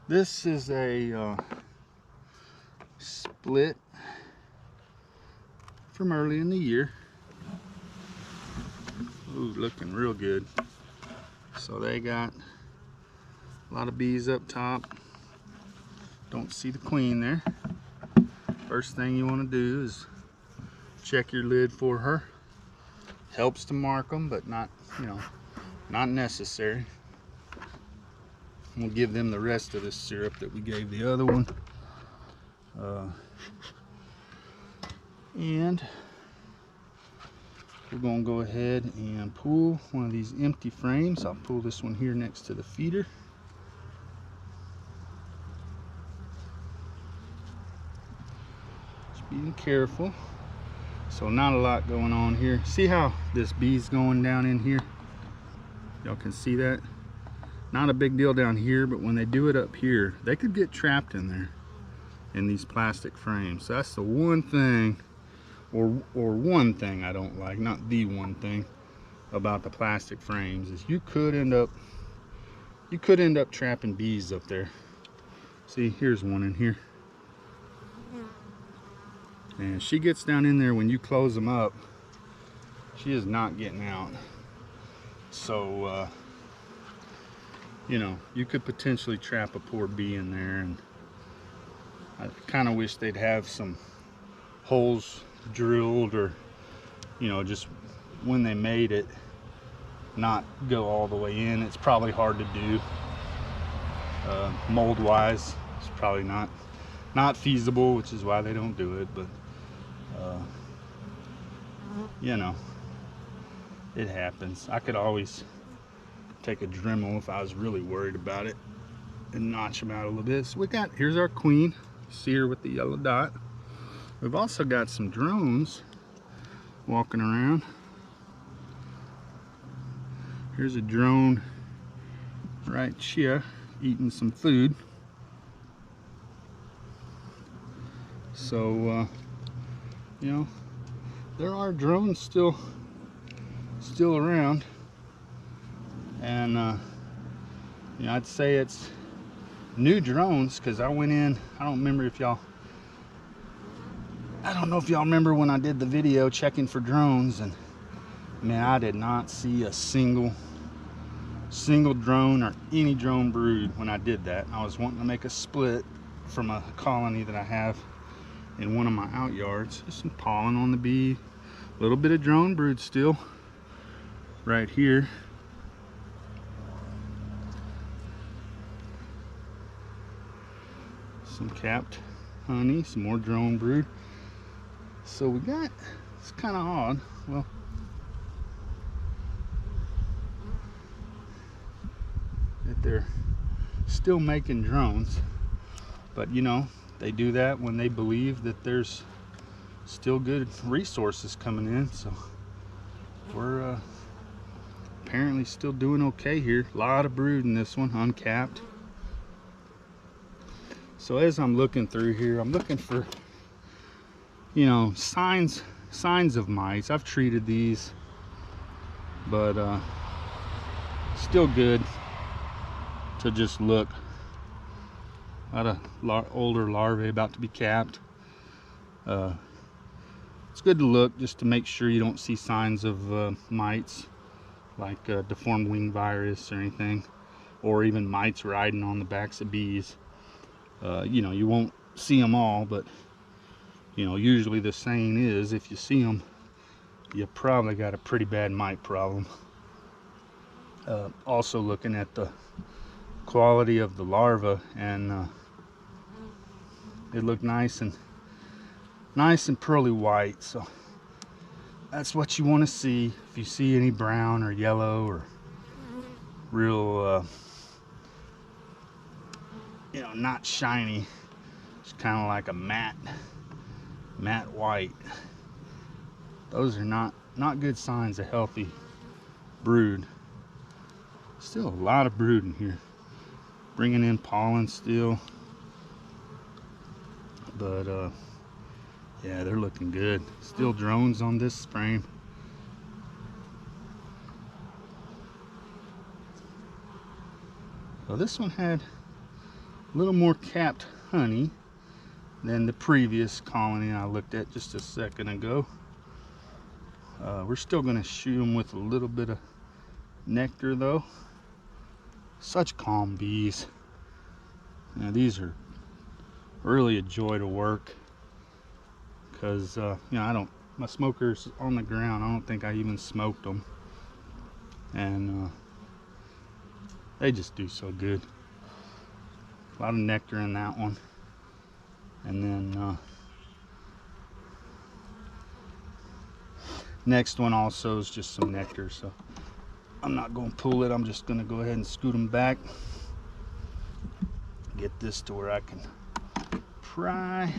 This is a split from early in the year. Ooh, looking real good. So they got a lot of bees up top. Don't see the queen there. First thing you want to do is check your lid for her. Helps to mark them, but not, not necessary. We'll give them the rest of this syrup that we gave the other one. And we're going to go ahead and pull one of these empty frames. I'll pull this one here next to the feeder. Just being careful. So not a lot going on here. See how this bee's going down in here? Y'all can see that? Not a big deal down here, but when they do it up here, they could get trapped in there in these plastic frames. So that's the one thing, or one thing I don't like, not the one thing about the plastic frames, is you could end up trapping bees up there. See, here's one in here. And she gets down in there when you close them up. She is not getting out. So you could potentially trap a poor bee in there, and I kind of wish they'd have some holes drilled, or just when they made it, not go all the way in. It's probably hard to do. Mold wise, it's probably not feasible, which is why they don't do it. But it happens. I could always take a Dremel if I was really worried about it and notch them out a little bit. So here's our queen. See her with the yellow dot. We've also got some drones walking around. Here's a drone right here eating some food. So there are drones still around, and I'd say it's new drones, because I went in, I don't know if y'all remember when I did the video checking for drones, and man, I did not see a single drone or any drone brood when I did that. I was wanting to make a split from a colony that I have in one of my out yards. Just some pollen on the bee, a little bit of drone brood still right here. Some capped honey, some more drone brood. So we got, it's kind of odd, well, that they're still making drones, but they do that when they believe that there's still good resources coming in. So we're apparently still doing okay here. A lot of brood in this one, uncapped. So as I'm looking through here, I'm looking for signs of mites. I've treated these, but still good to just look. A lot of older larvae about to be capped. It's good to look just to make sure you don't see signs of mites, like deformed wing virus or anything, or even mites riding on the backs of bees. You won't see them all, but usually the saying is, if you see them, you probably got a pretty bad mite problem. Also looking at the quality of the larva, and it looked nice and pearly white. So that's what you want to see. If you see any brown or yellow or real not shiny, it's kind of like a matte white, those are not good signs of healthy brood. Still a lot of brood in here, bringing in pollen still, but yeah, they're looking good. Still drones on this frame. Well, this one had a little more capped honey than the previous colony I looked at just a second ago. We're still going to shoot them with a little bit of nectar though. Such calm bees. Now these are really a joy to work, because you know, my smoker's on the ground. I don't think I even smoked them, and they just do so good. A lot of nectar in that one, and then next one also is just some nectar, so I'm not going to pull it. I'm just going to go ahead and scoot them back, get this to where I can pry.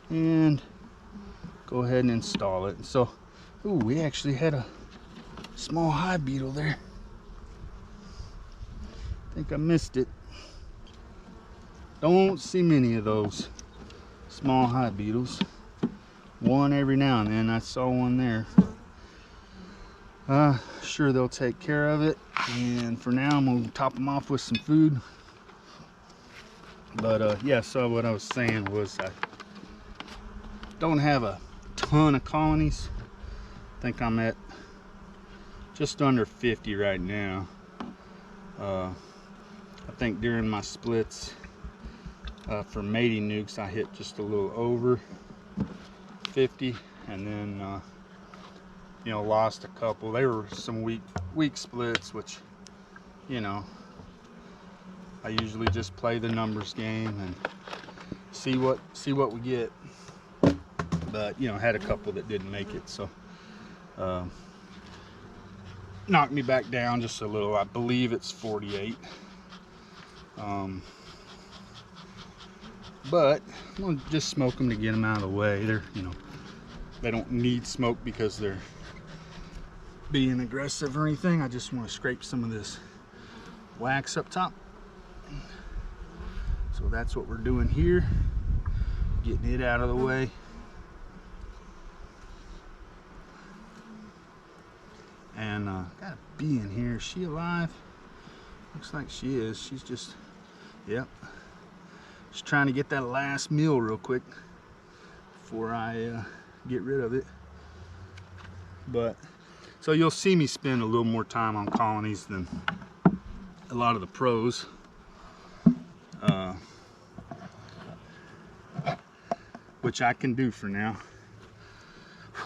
And go ahead and install it. So, ooh, we actually had a small hive beetle there. I think I missed it. Don't see many of those small hive beetles. One every now and then. I saw one there. Sure, they'll take care of it. And for now, I'm gonna top them off with some food. But yeah, so what I was saying was I don't have a ton of colonies. I think I'm at just under 50 right now. I think during my splits for mating nukes, I hit just a little over 50, and then you know, lost a couple. They were some weak splits, which, you know, I usually just play the numbers game and see what we get. But you know, had a couple that didn't make it, so knocked me back down just a little. I believe it's 48. But I'm gonna just smoke them to get them out of the way. They're, you know, they don't need smoke because they're being aggressive or anything. I just want to scrape some of this wax up top. So that's what we're doing here, getting it out of the way. And got a bee in here. Is she alive? Looks like she is. She's just, yep, just trying to get that last meal real quick before I get rid of it. But so you'll see me spend a little more time on colonies than a lot of the pros. Which I can do for now,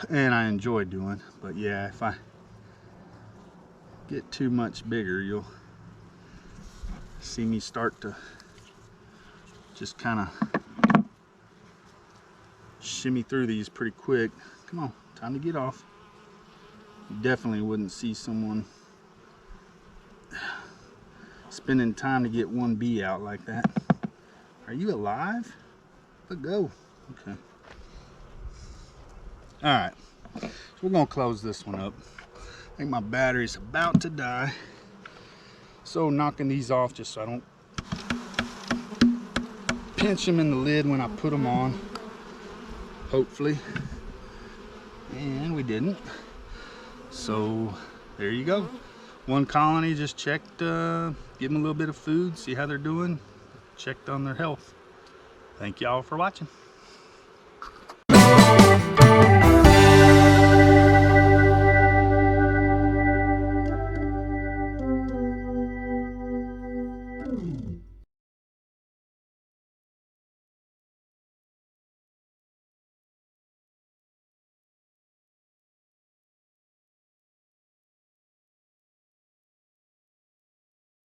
and I enjoy doing. But yeah, if I get too much bigger, you'll see me start to just kind of shimmy through these pretty quick. Come on, time to get off. You definitely wouldn't see someone spending time to get one bee out like that. Are you alive? Let go. Okay. All right. So we're gonna close this one up. I think my battery's about to die. So knocking these off just so I don't pinch them in the lid when I put them on. Hopefully. And we didn't. So there you go. One colony, just checked, give them a little bit of food, see how they're doing, checked on their health. Thank y'all for watching.